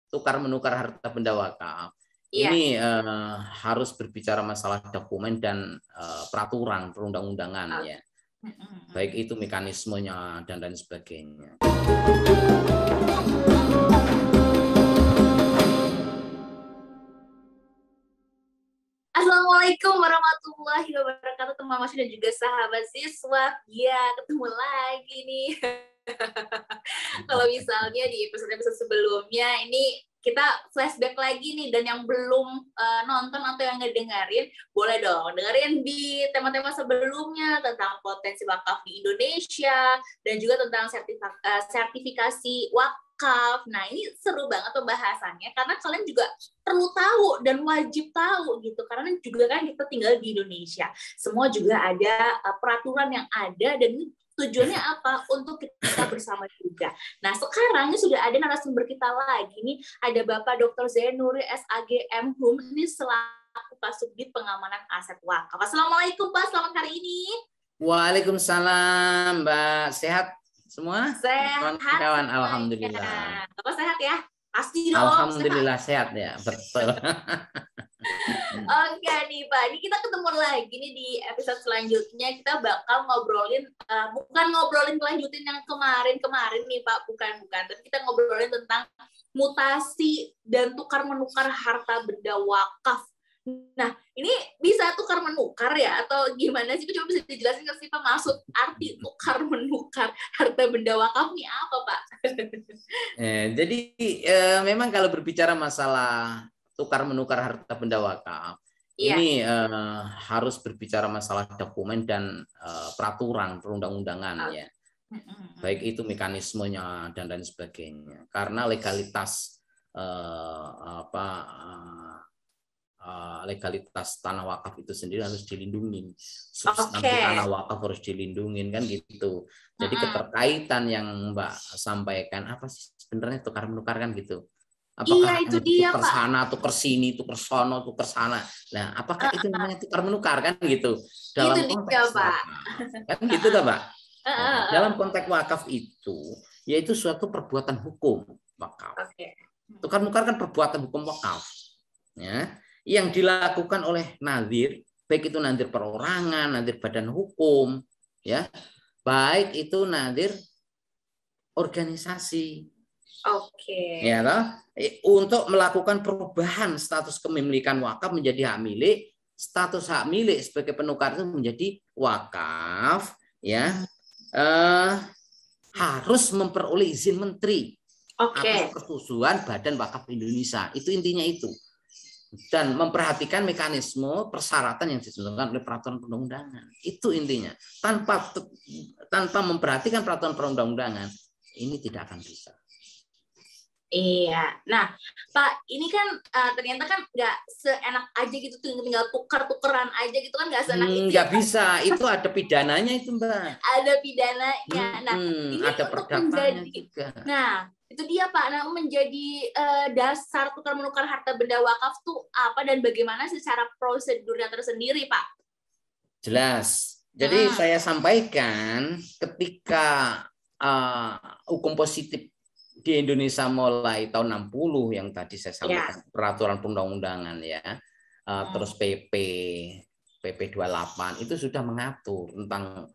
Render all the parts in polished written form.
tukar menukar harta benda wakaf Iya. ini harus berbicara masalah dokumen dan peraturan perundang-undangan ya. Baik itu mekanismenya dan lain sebagainya. Assalamualaikum warahmatullahi wabarakatuh teman mahasiswa dan juga sahabat siswa. Ya, ketemu lagi nih. Kalau misalnya di episode-episode sebelumnya ini kita flashback lagi nih, dan yang belum nonton atau yang ngedengerin boleh dong dengerin di tema-tema sebelumnya tentang potensi wakaf di Indonesia dan juga tentang sertifikasi wakaf. Nah, ini seru banget pembahasannya karena kalian juga perlu tahu dan wajib tahu gitu, karena juga kan kita tinggal di Indonesia. Semua juga ada peraturan yang ada, dan tujuannya apa? Untuk kita bersama juga. Nah, sekarang ini sudah ada narasumber kita lagi nih, ada Bapak Dr. Zainuri SAGM Hum, ini selaku Kasubdit Pengamanan Aset Wakaf. Assalamualaikum Pak, selamat hari ini. Waalaikumsalam Mbak, sehat semua? Sehat. Kawan, alhamdulillah. Bapak sehat ya? Pasti dong. Alhamdulillah sehat ya, betul. Oke nih Pak, ini kita ketemu lagi nih di episode selanjutnya. Kita bakal ngobrolin, bukan ngobrolin lanjutin yang kemarin nih Pak, bukan. Tapi kita ngobrolin tentang mutasi dan tukar-menukar harta benda wakaf. Nah, ini bisa tukar-menukar ya? Atau gimana sih? Coba bisa dijelasin nggak sih Pak, maksud arti tukar-menukar harta benda wakaf ini apa Pak? Jadi memang kalau berbicara masalah tukar-menukar harta benda wakaf, ini harus berbicara masalah dokumen dan peraturan perundang-undangan ya. Baik itu mekanismenya dan lain sebagainya. Karena legalitas legalitas tanah wakaf itu sendiri harus dilindungi. Substansi tanah wakaf harus dilindungi kan gitu. Jadi keterkaitan yang Mbak sampaikan apa sih sebenarnya tukar-menukar kan gitu. Apakah itu dia tukar Pak. sana, tukar sini, tukar sono, tukar sana. Nah, apakah itu namanya tukar-menukar kan gitu? Dalam itu konteks dia, Pak. Kan gitu kan, Pak? Nah, dalam konteks wakaf itu yaitu suatu perbuatan hukum wakaf. Tukar-menukar kan perbuatan hukum wakaf. Ya, yang dilakukan oleh nazir, baik itu nazir perorangan, nazir badan hukum, ya, baik itu nazir organisasi, ya toh, untuk melakukan perubahan status kepemilikan wakaf menjadi hak milik, status hak milik sebagai penukar itu menjadi wakaf, ya, harus memperoleh izin menteri atas persetujuan Badan Wakaf Indonesia. Itu intinya itu. Dan memperhatikan mekanisme persyaratan yang ditentukan oleh peraturan perundang-undangan. Itu intinya. Tanpa memperhatikan peraturan perundang-undangan, ini tidak akan bisa. Iya. Nah, Pak, ini kan ternyata kan nggak seenak aja gitu, tinggal tukar-tukeran aja gitu kan, nggak seenak itu. Nggak bisa. Itu ada pidananya itu, Mbak. Ada pidananya. Nah, ini ada perdatanya juga. Nah, itu dia Pak, nah menjadi dasar tukar-menukar harta benda wakaf tuh apa dan bagaimana secara prosedurnya tersendiri Pak? Jelas. Jadi saya sampaikan ketika hukum positif di Indonesia mulai tahun 60 yang tadi saya sampaikan, peraturan perundang-undangan ya, terus PP 28 itu sudah mengatur tentang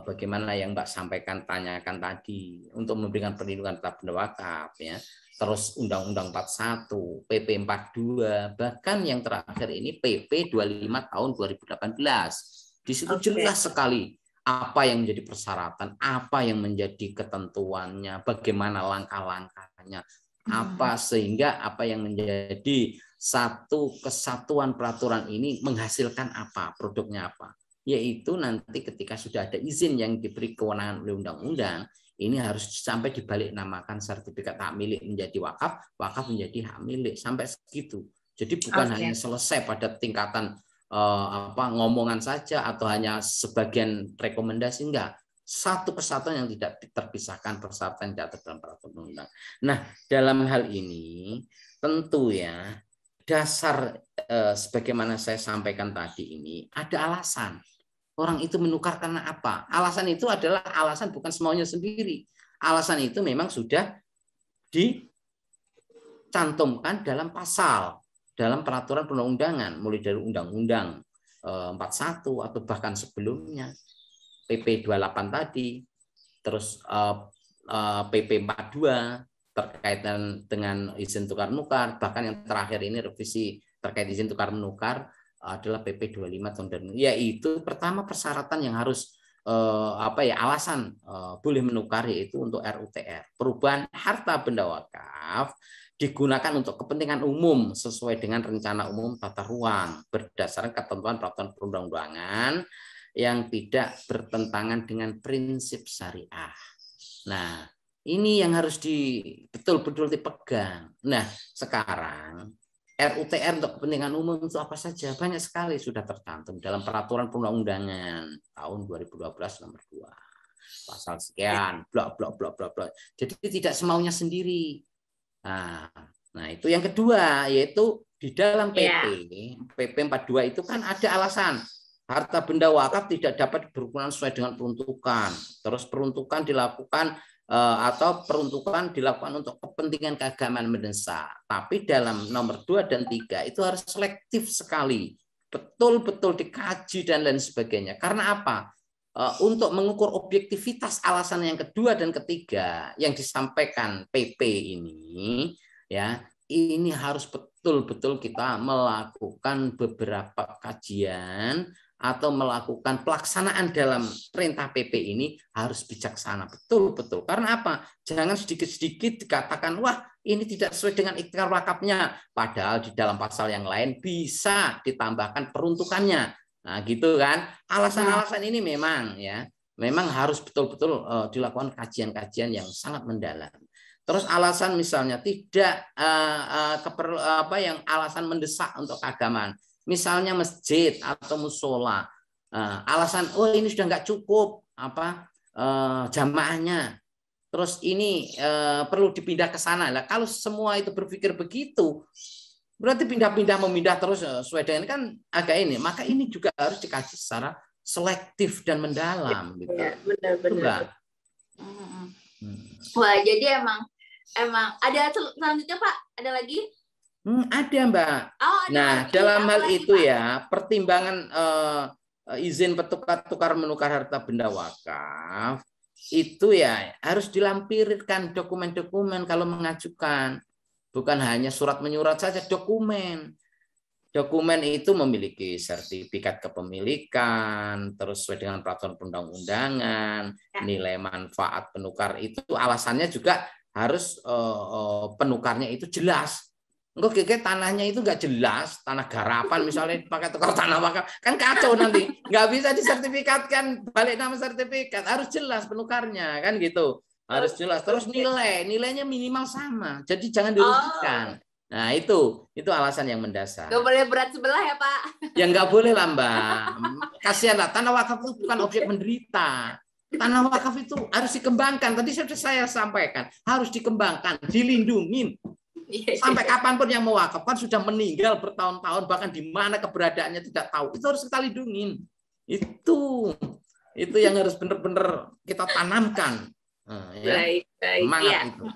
bagaimana yang Mbak sampaikan, tanyakan tadi, untuk memberikan perlindungan terhadap benda wakaf ya. Terus Undang-Undang 41, PP 42, bahkan yang terakhir ini PP 25 tahun 2018. Di situ jelas sekali apa yang menjadi persyaratan, apa yang menjadi ketentuannya, bagaimana langkah-langkahnya, apa sehingga apa yang menjadi satu kesatuan peraturan ini menghasilkan apa, produknya apa. Yaitu nanti ketika sudah ada izin yang diberi kewenangan oleh undang-undang, ini harus sampai dibalik namakan sertifikat hak milik menjadi wakaf, wakaf menjadi hak milik, sampai segitu. Jadi bukan hanya selesai pada tingkatan ngomongan saja atau hanya sebagian rekomendasi, enggak. Satu persatuan yang tidak terpisahkan, persyaratan yang diatur dalam peraturan undang. Nah, dalam hal ini tentu ya dasar sebagaimana saya sampaikan tadi ini ada alasan. Orang itu menukar karena apa? Alasan itu adalah alasan bukan semaunya sendiri. Alasan itu memang sudah cantumkan dalam pasal, dalam peraturan perundang-undangan, mulai dari Undang-Undang 41 atau bahkan sebelumnya, PP 28 tadi, terus PP 42 terkait dengan izin tukar menukar, bahkan yang terakhir ini revisi terkait izin tukar menukar adalah PP 25 tahun 2000. Yaitu pertama persyaratan yang harus alasan boleh menukar, yaitu untuk RUTR, perubahan harta benda wakaf digunakan untuk kepentingan umum sesuai dengan rencana umum tata ruang berdasarkan ketentuan peraturan perundang-undangan yang tidak bertentangan dengan prinsip syariah. Nah, ini yang harus betul-betul dipegang. Nah, sekarang RUTR untuk kepentingan umum itu apa saja? Banyak sekali sudah tercantum dalam peraturan perundang-undangan tahun 2012 nomor 2. Pasal sekian, blok. Jadi tidak semaunya sendiri. Nah, itu yang kedua, yaitu di dalam PP 42 itu kan ada alasan harta benda wakaf tidak dapat berhubungan sesuai dengan peruntukan. Terus peruntukan dilakukan atau peruntukan dilakukan untuk kepentingan keagamaan mendesak. Tapi dalam nomor 2 dan 3 itu harus selektif sekali. Betul-betul dikaji dan lain sebagainya. Karena apa? Untuk mengukur objektivitas alasan yang kedua dan ketiga yang disampaikan PP ini, ya, ini harus betul-betul kita melakukan beberapa kajian atau melakukan pelaksanaan dalam perintah PP ini harus bijaksana betul-betul. Karena apa? Jangan sedikit-sedikit dikatakan, wah ini tidak sesuai dengan ikhtiar wakafnya. Padahal di dalam pasal yang lain bisa ditambahkan peruntukannya. Nah, gitu kan. Alasan-alasan ini memang harus betul-betul dilakukan kajian-kajian yang sangat mendalam. Terus alasan misalnya tidak yang alasan mendesak untuk keagamaan. Misalnya masjid atau musola. Alasan ini sudah nggak cukup jamaahnya. Terus ini perlu dipindah ke sana. Nah, kalau semua itu berpikir begitu, berarti memindah terus sesuai dengan kan agak ini. Maka ini juga harus dikaji secara selektif dan mendalam. Gitu. Ya, benar-benar. Wah, jadi emang ada selanjutnya Pak? Ada lagi? Ada Mbak. Nah, dalam hal itu Pak? Pertimbangan izin tukar menukar harta benda wakaf itu harus dilampirkan dokumen-dokumen kalau mengajukan. Bukan hanya surat menyurat saja, dokumen. Dokumen itu memiliki sertifikat kepemilikan, terus sesuai dengan peraturan perundang-undangan, nilai manfaat penukar itu alasannya juga harus penukarnya itu jelas. Enggak kayak tanahnya itu nggak jelas, tanah garapan misalnya pakai tukar tanah wakaf, kan kacau nanti, nggak bisa disertifikatkan balik nama sertifikat, harus jelas penukarnya kan gitu. Harus jelas. Terus nilainya minimal sama. Jadi jangan dirugikan. Nah, itu alasan yang mendasar. Nggak boleh berat sebelah ya, Pak? Ya nggak boleh lah, Mbak. Kasihan lah, tanah wakaf itu bukan objek menderita. Tanah wakaf itu harus dikembangkan. Tadi sudah saya sampaikan, harus dikembangkan, dilindungi. Sampai kapanpun yang mewakafkan sudah meninggal bertahun-tahun, bahkan di mana keberadaannya tidak tahu. Itu harus kita lindungi. Itu yang harus benar-benar kita tanamkan. Baik. Semangat itu.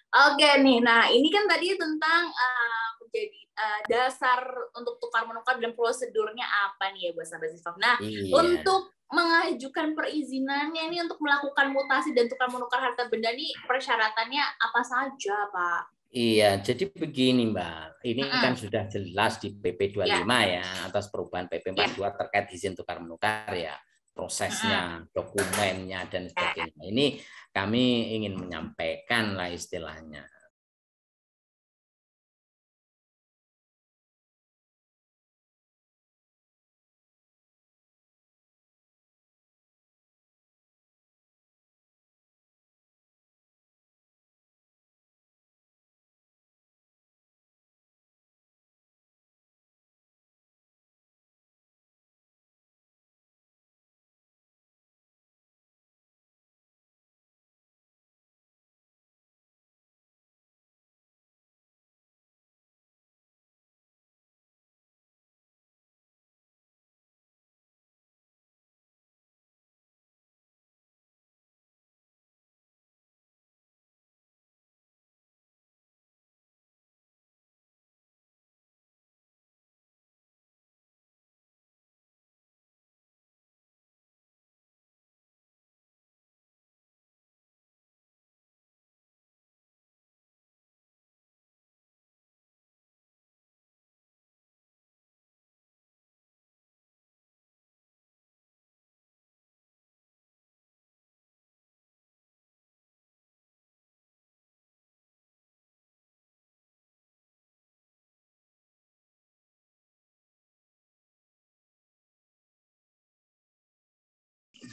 Oke nih, nah ini kan tadi tentang menjadi dasar untuk tukar menukar dan prosedurnya apa nih ya buat sahabat Siswaf. Nah, untuk mengajukan perizinannya ini untuk melakukan mutasi dan tukar menukar harta benda ini persyaratannya apa saja, Pak? Iya, jadi begini Mbak, ini kan sudah jelas di PP 25 atas perubahan PP 42 terkait izin tukar menukar prosesnya, dokumennya dan sebagainya. Ini kami ingin menyampaikan lah istilahnya.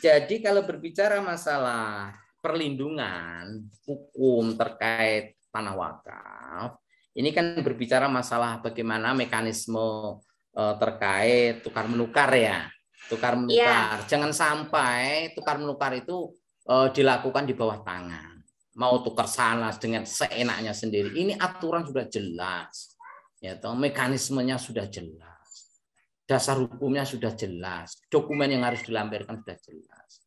Jadi kalau berbicara masalah perlindungan hukum terkait tanah wakaf, ini kan berbicara masalah bagaimana mekanisme terkait tukar menukar ya. Tukar menukar. Jangan sampai tukar menukar itu dilakukan di bawah tangan. Mau tukar sana dengan seenaknya sendiri. Ini aturan sudah jelas. Ya, mekanismenya sudah jelas. Dasar hukumnya sudah jelas, dokumen yang harus dilampirkan sudah jelas.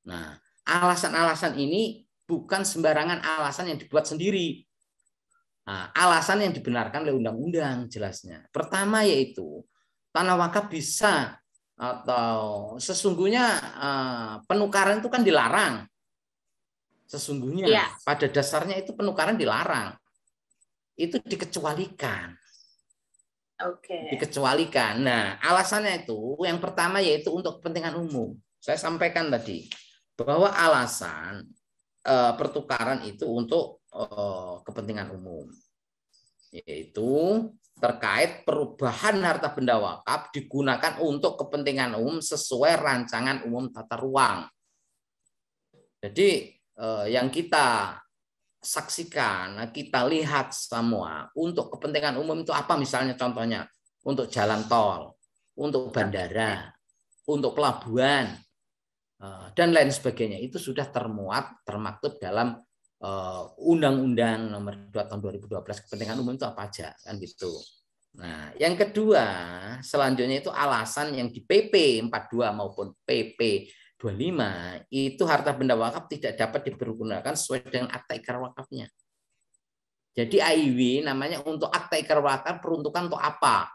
Nah, alasan-alasan ini bukan sembarangan alasan yang dibuat sendiri. Nah, alasan yang dibenarkan oleh undang-undang jelasnya. Pertama yaitu tanah wakaf bisa atau sesungguhnya penukaran itu kan dilarang. Sesungguhnya pada dasarnya itu penukaran dilarang. Itu dikecualikan. Dikecualikan. Nah, alasannya itu yang pertama yaitu untuk kepentingan umum. Saya sampaikan tadi bahwa alasan pertukaran itu untuk kepentingan umum, yaitu terkait perubahan harta benda wakaf digunakan untuk kepentingan umum sesuai rancangan umum tata ruang. Jadi yang kita saksikan, kita lihat semua untuk kepentingan umum itu apa, misalnya contohnya untuk jalan tol, untuk bandara, untuk pelabuhan, dan lain sebagainya, itu sudah termaktub dalam Undang-Undang Nomor 2 Tahun 2012 kepentingan umum itu apa aja kan gitu. Nah, yang kedua selanjutnya itu alasan yang di PP 42 maupun PP 25 itu harta benda wakaf tidak dapat dipergunakan sesuai dengan akta ikrar wakafnya. Jadi AIW namanya untuk akta ikrar wakaf peruntukan untuk apa?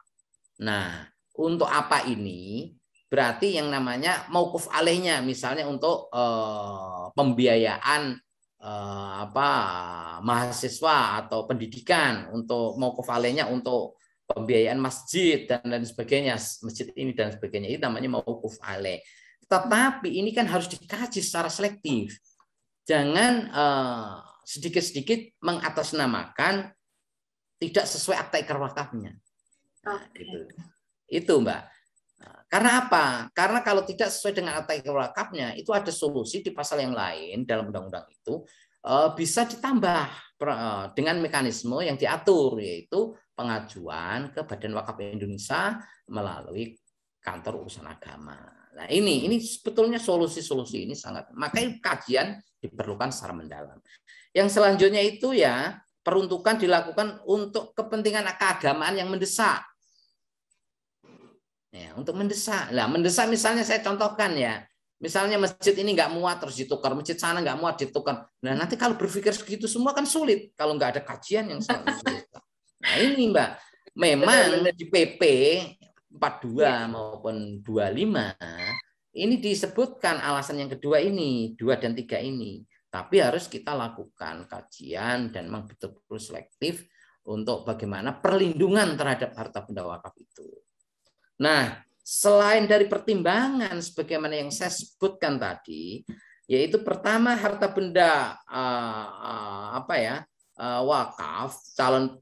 Nah, untuk apa ini? Berarti yang namanya mauquf alaihnya, misalnya untuk pembiayaan mahasiswa atau pendidikan, untuk mauquf alaihnya untuk pembiayaan masjid dan lain sebagainya, masjid ini dan sebagainya, itu namanya mauquf alaih. Tetapi ini kan harus dikaji secara selektif. Jangan sedikit-sedikit mengatasnamakan tidak sesuai akta ikrar wakafnya. Nah, itu Mbak. Karena apa? Karena kalau tidak sesuai dengan akta ikrar wakafnya, itu ada solusi di pasal yang lain dalam undang-undang itu bisa ditambah dengan mekanisme yang diatur, yaitu pengajuan ke Badan Wakaf Indonesia melalui kantor urusan agama. Nah, ini sebetulnya solusi-solusi ini sangat, makanya kajian diperlukan secara mendalam. Yang selanjutnya itu ya peruntukan dilakukan untuk kepentingan keagamaan yang mendesak. Ya, untuk mendesak. Nah, mendesak misalnya saya contohkan ya. Misalnya masjid ini nggak muat terus ditukar, masjid sana nggak muat ditukar. Nah, nanti kalau berpikir segitu semua kan sulit kalau nggak ada kajian yang sangat sulit. Nah, ini Mbak, memang di PP 42 maupun 25 ini disebutkan alasan yang kedua ini, 2 dan 3 ini. Tapi harus kita lakukan kajian dan memang betul-betul selektif untuk bagaimana perlindungan terhadap harta benda wakaf itu. Nah, selain dari pertimbangan sebagaimana yang saya sebutkan tadi, yaitu pertama harta benda wakaf, calon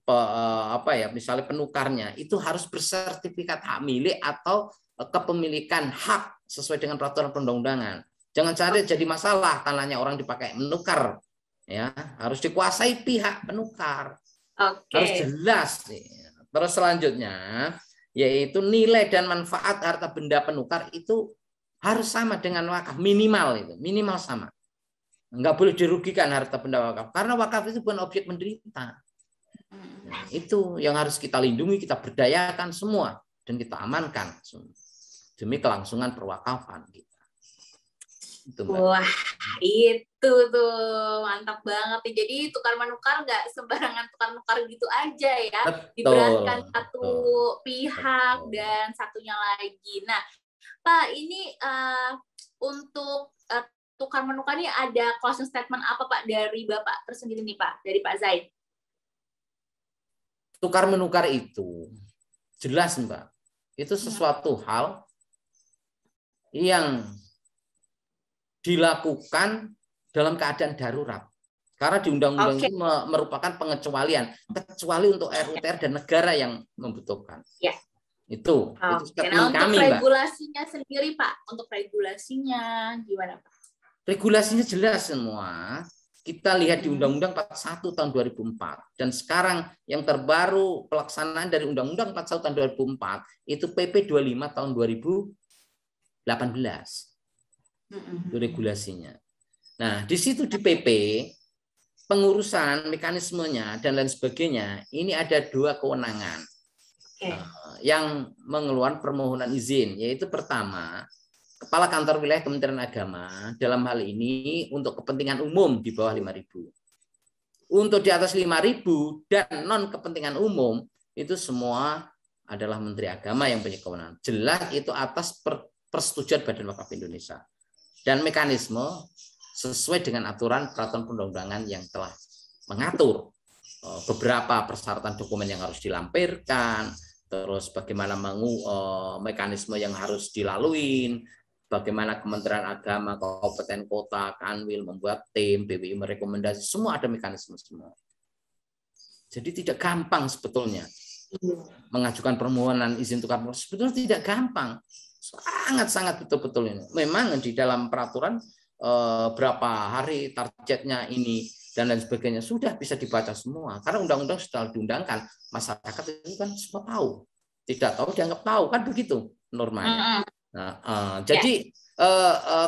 misalnya penukarnya itu harus bersertifikat hak milik atau kepemilikan hak sesuai dengan peraturan perundang-undangan. Jangan sampai jadi masalah tanahnya orang dipakai menukar, ya harus dikuasai pihak penukar, harus jelas. Terus selanjutnya yaitu nilai dan manfaat harta benda penukar itu harus sama dengan wakaf, minimal sama. Enggak boleh dirugikan harta benda wakaf, karena wakaf itu bukan objek menderita. Nah, itu yang harus kita lindungi, kita berdayakan semua dan kita amankan demi kelangsungan perwakafan kita. Itu, wah, itu tuh mantap banget nih. Jadi tukar menukar nggak sembarangan tukar menukar gitu aja ya. Diberatkan satu pihak dan satunya lagi. Nah, Pak, ini untuk tukar menukar ini ada closing statement apa Pak dari Bapak tersendiri nih Pak, dari Pak Zaid? Tukar menukar itu jelas Mbak, itu sesuatu hal yang dilakukan dalam keadaan darurat. Karena di undang-undang itu merupakan pengecualian, kecuali untuk RUTR dan negara yang membutuhkan. Ya. Itu Oke, statement nah untuk kami, Mbak. regulasinya sendiri, Pak, untuk regulasinya gimana, Pak? Regulasinya jelas semua. Kita lihat di Undang-Undang 41 tahun 2004 dan sekarang yang terbaru pelaksanaan dari Undang-Undang 41 tahun 2004 itu PP 25 tahun 2018. Itu regulasinya. Nah, di situ di PP pengurusan mekanismenya dan lain sebagainya ini ada 2 kewenangan yang mengeluarkan permohonan izin, yaitu pertama Kepala Kantor Wilayah Kementerian Agama dalam hal ini untuk kepentingan umum di bawah 5.000. Untuk di atas 5.000 dan non kepentingan umum itu semua adalah Menteri Agama yang punya kewenangan. Jelas itu atas persetujuan Badan Wakaf Indonesia. Dan mekanisme sesuai dengan aturan peraturan perundang-undangan yang telah mengatur beberapa persyaratan dokumen yang harus dilampirkan, terus bagaimana mekanisme yang harus dilalui, bagaimana Kementerian Agama, Kabupaten Kota, Kanwil membuat tim, BWI merekomendasi, semua ada mekanisme semua. Jadi tidak gampang sebetulnya mengajukan permohonan izin tukar proses, sebetulnya tidak gampang, sangat betul-betul ini. Memang di dalam peraturan berapa hari targetnya ini dan lain sebagainya sudah bisa dibaca semua, karena undang-undang setelah diundangkan masyarakat itu kan semua tahu, tidak tahu dianggap tahu, kan begitu normanya. Nah, jadi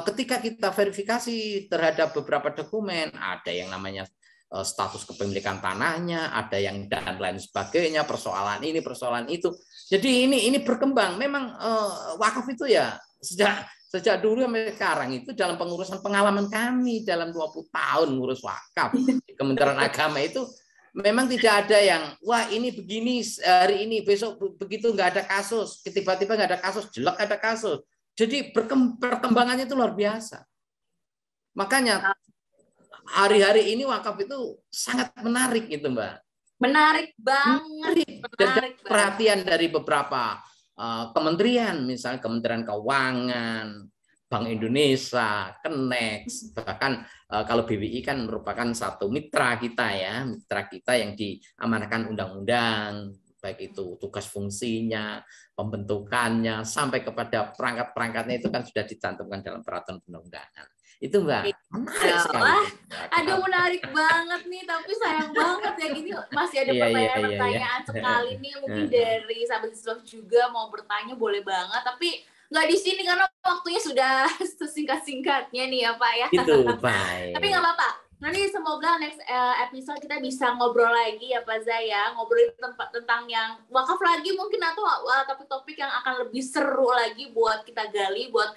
ketika kita verifikasi terhadap beberapa dokumen, ada yang namanya status kepemilikan tanahnya, ada yang dan lain sebagainya, persoalan ini, persoalan itu. Jadi ini berkembang. Memang wakaf itu ya sejak dulu sampai sekarang itu dalam pengurusan pengalaman kami dalam 20 tahun ngurus wakaf di Kementerian Agama itu memang tidak ada yang wah ini begini hari ini besok begitu nggak ada kasus, tiba-tiba nggak ada kasus, jelek ada kasus. Jadi perkembangannya itu luar biasa. Makanya hari-hari ini wakaf itu sangat menarik gitu, Mbak. Menarik banget. Dan perhatian dari beberapa kementerian, misalnya Kementerian Keuangan, Bank Indonesia, Kenex, bahkan kalau BWI kan merupakan satu mitra kita ya, mitra kita yang diamanahkan undang-undang, baik itu tugas fungsinya, pembentukannya, sampai kepada perangkat-perangkatnya itu kan sudah dicantumkan dalam peraturan perundang-undangan. Itu Mbak, menarik sekali. Aduh menarik banget nih, tapi sayang banget ya gini masih ada pertanyaan-pertanyaan sekali nih. Mungkin dari sahabat siswa juga mau bertanya boleh banget, tapi nggak di sini karena waktunya sudah sesingkat-singkatnya nih ya Pak ya. Itu baik. Tapi nggak apa-apa. Nanti semoga next episode kita bisa ngobrol lagi ya Pak Zaya, ngobrolin tentang yang wakaf lagi mungkin atau topik-topik yang akan lebih seru lagi buat kita gali, buat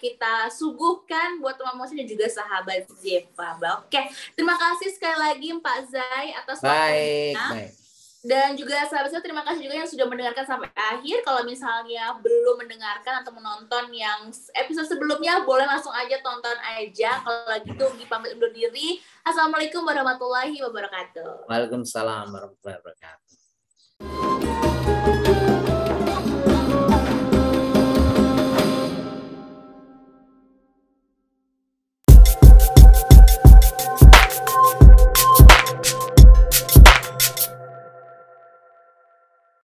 kita suguhkan buat teman muslim dan juga sahabat Zefa. Oke, terima kasih sekali lagi Pak Zai atas waktunya. Baik. Dan juga sahabat saya terima kasih juga yang sudah mendengarkan sampai akhir. Kalau misalnya belum mendengarkan atau menonton yang episode sebelumnya, boleh langsung aja tonton aja. Kalau gitu, Gi pamit undur diri. Assalamualaikum warahmatullahi wabarakatuh. Waalaikumsalam warahmatullahi wabarakatuh.